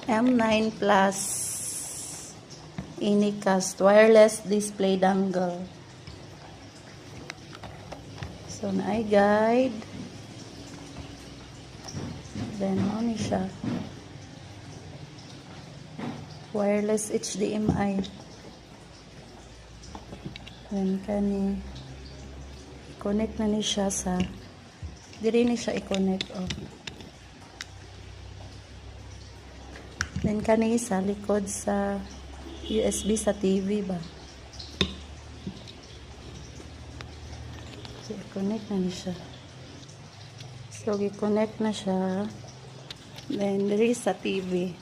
M9 Plus Anycast wireless display dongle. So naay guide. Then ano siya? Wireless HDMI. Then kani connect na ni siya sa diri ni siya i-connect oh. Then kani sa likod sa USB sa TV ba. So i-connect na ni siya. So i-connect na siya. Then diri sa TV.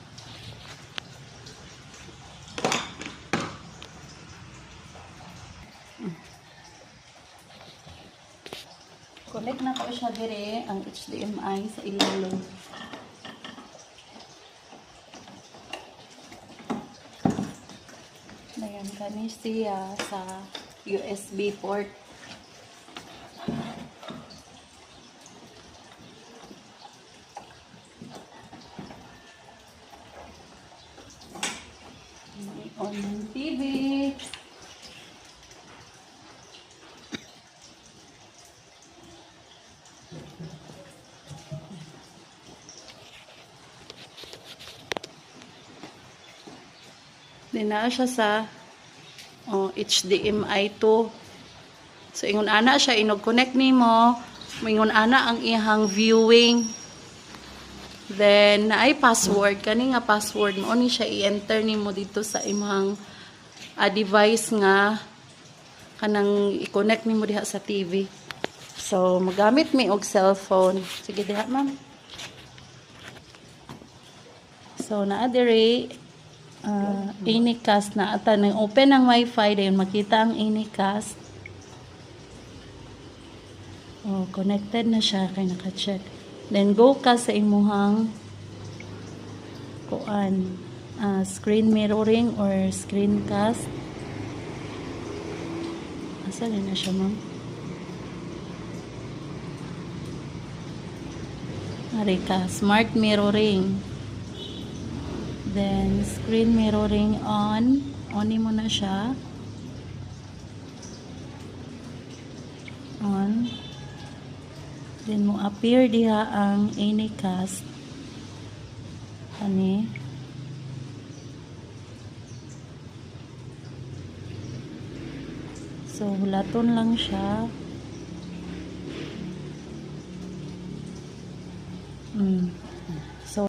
Connect na ko siya dire ang HDMI sa ilalo. Ayan kani siya sa USB port. On yung TV. Dinaa siya sa HDMI 2. So ingon ana siya inog connect nimo, ingon ana ang ihang viewing. Then naay password kani nga password mo ni siya i-enter nimo dito sa imong device nga kanang i-connect nimo diha sa TV. So magamit mi og cellphone. Sige diha ma'am. So naa dire Anycast na ata nang open ang wifi dayon makita ang Anycast. Oh, connected na siya kay naka-check. Then go ka sa imuhang kuan screen mirroring or screencast. Asa na siya ma'am? Ari ka, smart mirroring. Then, screen mirroring on. On mo na siya. On. Then, mo appear diha ang Anycast. Ani. So, hulaton lang siya.